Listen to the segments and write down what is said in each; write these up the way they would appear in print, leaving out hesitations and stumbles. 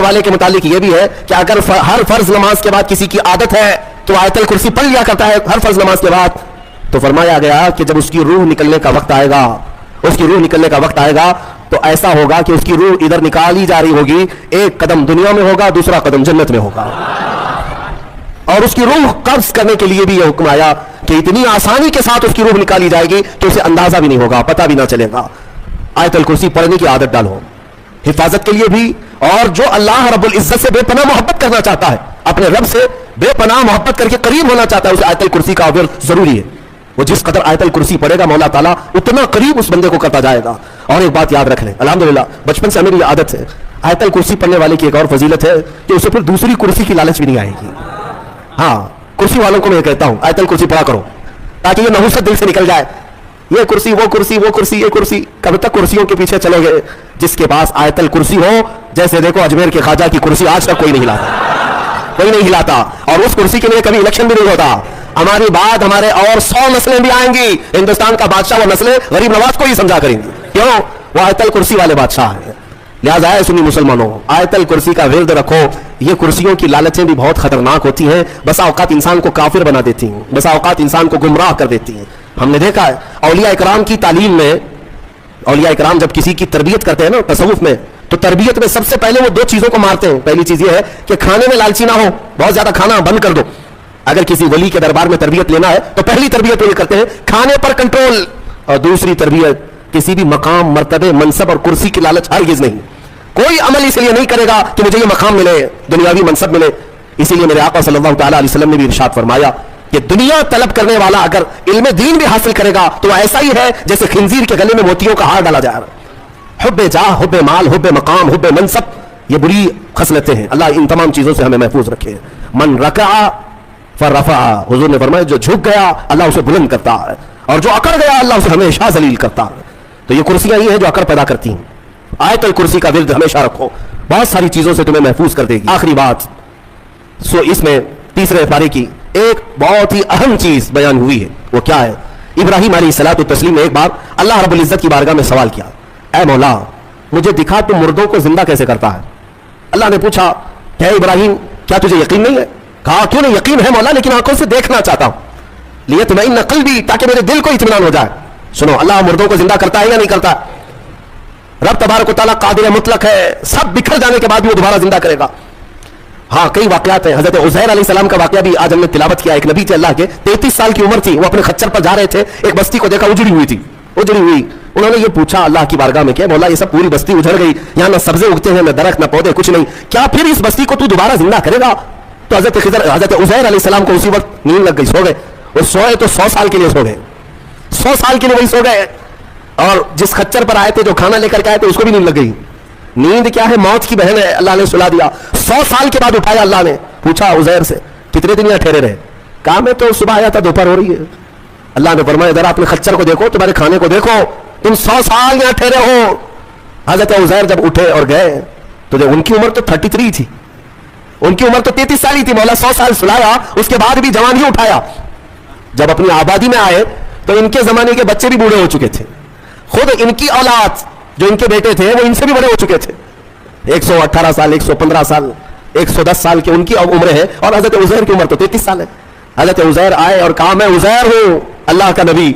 والے کے متعلق یہ بھی ہے کہ اگر ہر فرض نماز کے بعد کسی کی عادت ہے تو آیت الکرسی پڑھ لیا کرتا ہے ہر فرض نماز کے بعد، تو فرمایا گیا کہ جب اس کی روح نکلنے کا وقت آئے گا، اس کی روح نکلنے کا وقت آئے گا تو ایسا ہوگا کہ اس کی روح ادھر نکالی جا رہی ہوگی، ایک قدم دنیا میں ہوگا، دوسرا قدم جنت میں ہوگا، اور اس کی روح قبض کرنے کے لیے بھی یہ حکم آیا کہ اتنی آسانی کے ساتھ اس کی روح نکالی جائے گی کہ اسے اندازہ بھی نہیں ہوگا، پتہ بھی نہ چلے گا۔ آیت الکرسی پڑھنے کی عادت ڈالو، حفاظت کے لیے بھی، اور جو اللہ رب العزت سے بے پناہ محبت کرنا چاہتا ہے، اپنے رب سے بے پناہ محبت کر کے قریب ہونا چاہتا ہے، اسے آیت الکرسی کا ورد ضروری ہے۔ وہ جس قدر آیت الکرسی پڑھے گا مولا تعالیٰ اتنا قریب اس بندے کو کرتا جائے گا۔ اور ایک بات یاد رکھ لیں، الحمدللہ بچپن سے ہمیں یہ عادت ہے، آیت الکرسی پڑھنے والے کی ایک اور فضیلت ہے کہ اسے پھر دوسری کرسی کی لالچ بھی نہیں آئے گی۔ ہاں، کرسی والوں کو میں یہ کہتا ہوں آیت الکرسی پڑھا کرو تاکہ یہ نحوست دل سے نکل جائے، یہ کرسی وہ کرسی وہ کرسی یہ کرسی، کب تک کرسیوں کے پیچھے چلو گے؟ جس کے پاس آیت الکرسی ہو، جیسے دیکھو اجمیر کے خواجہ کی کرسی آج تک کوئی نہیں ہلاتا، کوئی نہیں ہلاتا، اور اس کرسی کے لیے کبھی الیکشن بھی نہیں ہوتا۔ ہماری بات ہمارے اور 100 نسلیں بھی آئیں گی، ہندوستان کا بادشاہ وہ نسلیں غریب نواز کو ہی سمجھا کریں گی، کیوں؟ وہ آیت الکرسی والے بادشاہ ہیں۔ لہٰذا ہے سنی مسلمانوں، آیت الکرسی کا ورد رکھو۔ یہ کرسیوں کی لالچیں بھی بہت خطرناک ہوتی ہیں، بسا اوقات انسان کو کافر بنا دیتی ہیں، بسا اوقات انسان کو گمراہ کر دیتی ہیں۔ ہم نے دیکھا ہے اولیاء اکرام کی تعلیم میں، اولیاء اکرام جب کسی کی تربیت کرتے ہیں نا تصوف میں، تو تربیت میں سب سے پہلے وہ 2 چیزوں کو مارتے ہیں۔ پہلی چیز یہ ہے کہ کھانے میں لالچی نہ ہو، بہت زیادہ کھانا بند کر دو۔ اگر کسی ولی کے دربار میں تربیت لینا ہے تو پہلی تربیت وہ یہ کرتے ہیں کھانے پر کنٹرول، اور دوسری تربیت کسی بھی مقام، مرتبے، منصب اور کرسی کی لالچ ہرگز نہیں۔ کوئی عمل اس لیے نہیں کرے گا کہ مجھے یہ مقام ملے، دنیاوی منصب ملے۔ اسی لیے میرے آقا صلی اللہ تعالیٰ علیہ وسلم نے بھی ارشاد فرمایا کہ دنیا طلب کرنے والا اگر علم دین بھی حاصل کرے گا تو ایسا ہی ہے جیسے خنزیر کے گلے میں موتیوں کا ہار ڈالا جا رہا۔ حب جاہ، حب مال، حب مقام، حب منصب، یہ بری خصلتیں ہیں۔ اللہ ان تمام چیزوں سے ہمیں محفوظ رکھے۔ من رکع فرفع، حضور نے فرمایا جو جھک گیا اللہ اسے بلند کرتا ہے، اور جو اکڑ گیا اللہ اسے ہمیشہ ذلیل کرتا ہے۔ تو یہ کرسیاں ہی ہیں جو اکڑ پیدا کرتی ہیں۔ آیت الکرسی کا ورد ہمیشہ رکھو، بہت ساری چیزوں سے تمہیں محفوظ کر دے گی۔ آخری بات، اس میں تیسرے پارے کی ایک بہت ہی اہم چیز بیان ہوئی ہے، وہ کیا ہے؟ ابراہیم علیہ الصلوۃ والتسلیم نے ایک بار اللہ رب العزت کی بارگاہ میں سوال کیا، اے مولا مجھے دکھا تو مردوں کو زندہ کیسے کرتا ہے؟ اللہ نے پوچھا کہ اے ابراہیم کیا تجھے یقین نہیں ہے؟ کہا کیوں نہیں، یقین ہے مولا، لیکن آنکھوں سے دیکھنا چاہتا ہوں، لیطمئن قلبی، تاکہ میرے دل کو اطمینان ہو جائے۔ سنو، اللہ مردوں کو زندہ کرتا ہے یا نہیں کرتا؟ رب تبارک و تعالیٰ قادر مطلق ہے، سب بکھر جانے کے بعد بھی وہ دوبارہ زندہ کرے گا۔ ہاں، کئی واقعات ہیں۔ حضرت عزیر علیہ السلام کا واقعہ بھی آج ہم نے تلاوت کیا۔ ایک نبی تھے اللہ کے، 33 سال کی عمر تھی، وہ اپنے خچر پر جا رہے تھے، ایک بستی کو دیکھا اجڑی ہوئی تھی، اجڑی ہوئی۔ انہوں نے یہ پوچھا اللہ کی بارگاہ میں کہ مولا یہ سب پوری بستی اجڑ گئی، یہاں نہ سبزے اگتے ہیں، نہ درخت، نہ پودے، کچھ نہیں، کیا پھر اس بستی کو تو دوبارہ زندہ کرے گا؟ تو حضرت عزیر علیہ السلام کو اسی وقت نیند لگ گئی، سو گئے۔ وہ سوئے تو 100 سال کے لیے سو گئے، 100 سال کے لیے وہی سو گئے، اور جس خچر پر آئے تھے، جو کھانا لے کر کے آئے تھے، اس کو بھی نیند لگ گئی۔ نیند کیا ہے؟ موت کی بہن ہے، اللہ نے سلا دیا۔ 100 سال کے بعد اٹھایا اللہ نے، پوچھا عزیر سے کتنے دن یہاں ٹھہرے رہے؟ کہا میں تو صبح آیا تھا، دوپہر ہو رہی ہے۔ اللہ نے فرمایا ذرا اپنے خچر کو دیکھو، تمہارے کھانے کو دیکھو، تم 100 سال یہاں ٹھہرے ہو۔ حضرت عزیر جب اٹھے اور گئے تو ان کی عمر تو 33 تھی، ان کی عمر تو 33 سال ہی تھی۔ مولا 100 سال سلایا، اس کے بعد بھی جوان ہی اٹھایا۔ جب اپنی آبادی میں آئے تو ان کے زمانے کے بچے بھی بوڑھے ہو چکے تھے، خود ان کی اولاد جو ان کے بیٹے تھے وہ ان سے بھی بڑے ہو چکے تھے، 118 سال، 115 سال، 110 سال کی ان کی عمریں ہیں، اور حضرت عزیر کی عمر تو 33 سال ہے۔ حضرت عزیر آئے اور کہا میں عزیر ہوں، اللہ کا نبی۔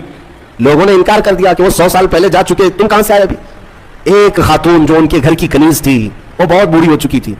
لوگوں نے انکار کر دیا کہ وہ 100 سال پہلے جا چکے، تم کہاں سے آئے ابھی؟ ایک خاتون جو ان کے گھر کی کنیز تھی وہ بہت بوڑھی ہو چکی تھی،